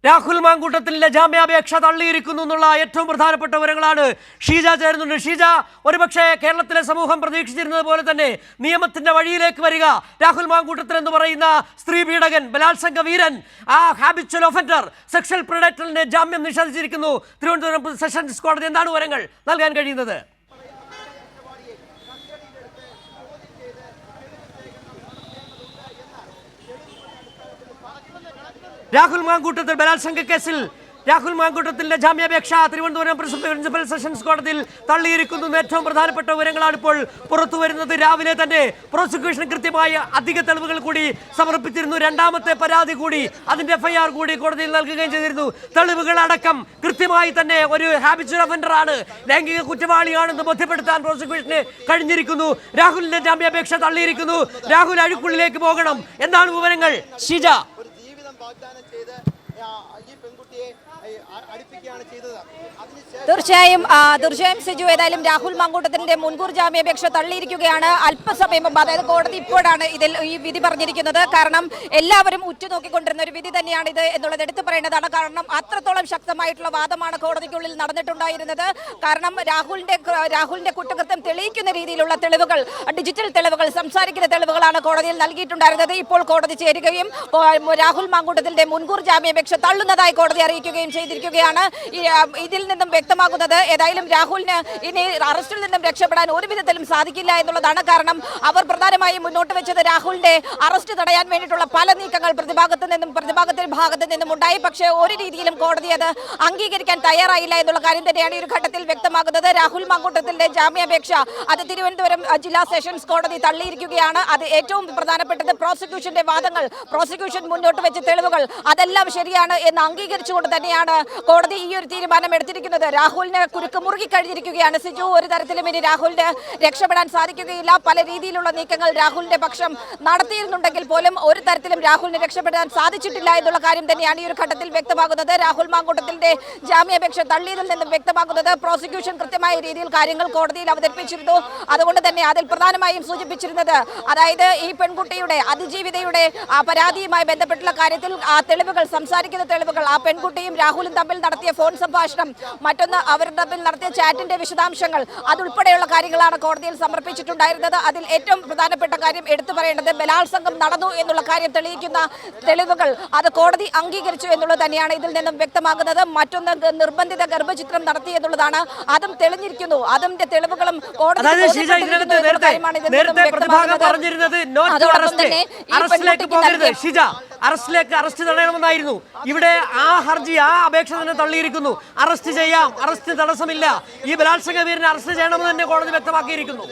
രാഹുൽ മാങ്കൂട്ടത്തിന്റെ ജാമ്യാപേക്ഷ തള്ളിയിരിക്കുന്നു എന്നുള്ള ഏറ്റവും പ്രധാനപ്പെട്ട വിവരങ്ങളാണ് ഷീജ ചേരുന്നുണ്ട്. ഷീജ, ഒരുപക്ഷെ കേരളത്തിലെ സമൂഹം പ്രതീക്ഷിച്ചിരുന്നത് പോലെ തന്നെ നിയമത്തിന്റെ വഴിയിലേക്ക് വരിക, രാഹുൽ മാങ്കൂട്ടത്തിൽ എന്ന് പറയുന്ന സ്ത്രീ പീഡകൻ, ബലാത്സംഗ വീരൻ, ആ ഹാബിച്വൽ ഒഫൻഡർ, സെക്ഷൽ പ്രിഡേറ്ററിന് ജാമ്യം നിഷേധിച്ചിരിക്കുന്നു തിരുവനന്തപുരം സെഷൻസ് കോടതി. എന്താണ് വിവരങ്ങൾ നൽകാൻ കഴിയുന്നത്? രാഹുൽ മാങ്കൂട്ടത്തിൽ ബലാത്സംഗ കേസിൽ രാഹുൽ മാങ്കൂട്ടത്തിന്റെ ജാമ്യാപേക്ഷ തിരുവനന്തപുരം പ്രിൻസിപ്പൽ സെഷൻസ് കോടതിയിൽ തള്ളിയിരിക്കുന്നു. ഏറ്റവും പ്രധാനപ്പെട്ട വിവരങ്ങളാണ് ഇപ്പോൾ പുറത്തു വരുന്നത്. രാവിലെ തന്നെ പ്രോസിക്യൂഷൻ കൃത്യമായ അധിക തെളിവുകൾ കൂടി സമർപ്പിച്ചിരുന്നു. രണ്ടാമത്തെ പരാതി കൂടി, അതിന്റെ FIR കൂടി കോടതിയിൽ നൽകുകയും ചെയ്തിരുന്നു. തെളിവുകളടക്കം കൃത്യമായി തന്നെ ഒരു ഹാബിച്വൽ ഒഫൻഡർ ആണ്, ലൈംഗിക കുറ്റവാളിയാണെന്ന് ബോധ്യപ്പെടുത്താൻ പ്രോസിക്യൂഷന് കഴിഞ്ഞിരിക്കുന്നു. രാഹുലിന്റെ ജാമ്യാപേക്ഷ തള്ളിയിരിക്കുന്നു. രാഹുൽ അഴിക്കുള്ളിലേക്ക് പോകണം. എന്താണ് വിവരങ്ങൾ ഷീജ? തീർച്ചയായും സിജു, ഏതായാലും രാഹുൽ മാങ്കൂട്ടത്തിന്റെ മുൻകൂർ ജാമ്യാപേക്ഷ തള്ളിയിരിക്കുകയാണ്. അല്പസമയം മുമ്പ്, അതായത് കോടതി ഇപ്പോഴാണ് ഈ വിധി പറഞ്ഞിരിക്കുന്നത്. കാരണം എല്ലാവരും ഉറ്റുനോക്കിക്കൊണ്ടിരുന്ന ഒരു വിധി തന്നെയാണ് ഇത് എന്നുള്ളത് എടുത്തു പറയേണ്ടതാണ്. കാരണം അത്രത്തോളം ശക്തമായിട്ടുള്ള വാദമാണ് കോടതിക്കുള്ളിൽ നടന്നിട്ടുണ്ടായിരുന്നത്. കാരണം രാഹുലിന്റെ കുറ്റകൃത്യം തെളിയിക്കുന്ന രീതിയിലുള്ള തെളിവുകൾ, ഡിജിറ്റൽ തെളിവുകൾ, സംസാരിക്കുന്ന തെളിവുകളാണ് കോടതിയിൽ നൽകിയിട്ടുണ്ടായിരുന്നത്. ഇപ്പോൾ കോടതി ചേരുകയും രാഹുൽ മാങ്കൂട്ടത്തിന്റെ മുൻകൂർ ജാമ്യാപേക്ഷ തള്ളുന്നതായി കോടതി അറിയിക്കുകയും ചെയ്തിരിക്കുകയാണ്. ഇതിൽ നിന്നും വ്യക്തമാകുന്നത് ഏതായാലും രാഹുലിന് ഇനി അറസ്റ്റിൽ നിന്നും രക്ഷപ്പെടാൻ ഒരു വിധത്തിലും സാധിക്കില്ല എന്നുള്ളതാണ്. കാരണം അവർ പ്രധാനമായും മുന്നോട്ട് വെച്ചത് രാഹുലിന്റെ അറസ്റ്റ് തടയാൻ വേണ്ടിയിട്ടുള്ള പല നീക്കങ്ങൾ പ്രതിഭാഗത്തിന്റെ ഭാഗത്ത് നിന്നും ഉണ്ടായി. പക്ഷേ ഒരു രീതിയിലും കോടതി അത് അംഗീകരിക്കാൻ തയ്യാറായില്ല എന്നുള്ള കാര്യം തന്നെയാണ് ഈ ഒരു ഘട്ടത്തിൽ വ്യക്തമാകുന്നത്. രാഹുൽ മാങ്കൂട്ടത്തിന്റെ ജാമ്യാപേക്ഷ അത് തിരുവനന്തപുരം ജില്ലാ സെഷൻസ് കോടതി തള്ളിയിരിക്കുകയാണ്. അത് ഏറ്റവും പ്രധാനപ്പെട്ടത് പ്രോസിക്യൂഷന്റെ വാദങ്ങൾ, പ്രോസിക്യൂഷൻ മുന്നോട്ട് വെച്ച തെളിവുകൾ, അതെല്ലാം ശരിയാണ് എന്ന് അംഗീകരിച്ചുകൊണ്ട് തന്നെയാണ് കോടതി ഈ ഒരു തീരുമാനം എടുത്തിരിക്കുന്നത്. രാഹുലിന് കുരുക്ക് മുറുകി കഴിഞ്ഞിരിക്കുകയാണ് സിജു. ഒരു തരത്തിലും ഇനി രാഹുലിന് രക്ഷപ്പെടാൻ സാധിക്കുകയില്ല. പല രീതിയിലുള്ള നീക്കങ്ങൾ രാഹുലിന്റെ പക്ഷം നടത്തിയിരുന്നുണ്ടെങ്കിൽ പോലും ഒരു തരത്തിലും രാഹുലിന് രക്ഷപ്പെടാൻ സാധിച്ചിട്ടില്ല എന്നുള്ള കാര്യം തന്നെയാണ് ഈ ഒരു ഘട്ടത്തിൽ വ്യക്തമാകുന്നത്. രാഹുൽ മാങ്കൂട്ടത്തിന്റെ ജാമ്യാപേക്ഷ തള്ളിയതിൽ നിന്നും വ്യക്തമാകുന്നത് പ്രോസിക്യൂഷൻ കൃത്യമായ രീതിയിൽ കാര്യങ്ങൾ കോടതിയിൽ അവതരിപ്പിച്ചിരുന്നു. അതുകൊണ്ട് തന്നെ അതിൽ പ്രധാനമായും സൂചിപ്പിച്ചിരുന്നത്, അതായത് ഈ പെൺകുട്ടിയുടെ അതിജീവിതയുടെ പരാതിയുമായി ബന്ധപ്പെട്ടുള്ള കാര്യത്തിൽ ആ തെളിവുകൾ, സംസാരിക്കുന്ന തെളിവുകൾ, ആ പെൺകുട്ടിയും രാഹുലും തമ്മിൽ നടത്തിയ ഫോൺ സംഭാഷണം, മറ്റൊന്ന് അവർ തമ്മിൽ നടത്തിയ ചാറ്റിന്റെ വിശദാംശങ്ങൾ, അതുൾപ്പെടെയുള്ള കാര്യങ്ങളാണ് കോടതിയിൽ സമർപ്പിച്ചിട്ടുണ്ടായിരുന്നത്. അതിൽ ഏറ്റവും പ്രധാനപ്പെട്ട കാര്യം എടുത്തു പറയേണ്ടത് ബലാത്സംഗം നടന്നു എന്നുള്ള കാര്യം തെളിയിക്കുന്ന തെളിവുകൾ അത് കോടതി അംഗീകരിച്ചു എന്നുള്ളത് തന്നെയാണ് ഇതിൽ നിന്നും വ്യക്തമാകുന്നത്. മറ്റൊന്ന് നിർബന്ധിത ഗർഭചിത്രം നടത്തി എന്നുള്ളതാണ്. അതും തെളിഞ്ഞിരിക്കുന്നു. അതിന്റെ തെളിവുകളും കോടതി അറസ്റ്റ് തടയണമെന്നായിരുന്നു. ഇവിടെ ആ ഹർജി, ആ അപേക്ഷ തന്നെ തള്ളിയിരിക്കുന്നു. അറസ്റ്റ് ചെയ്യാം, അറസ്റ്റ് തടസ്സമില്ല. ഈ ബലാത്സംഗ വീരനെ അറസ്റ്റ് ചെയ്യണമെന്ന് തന്നെ കോടതി വ്യക്തമാക്കിയിരിക്കുന്നു.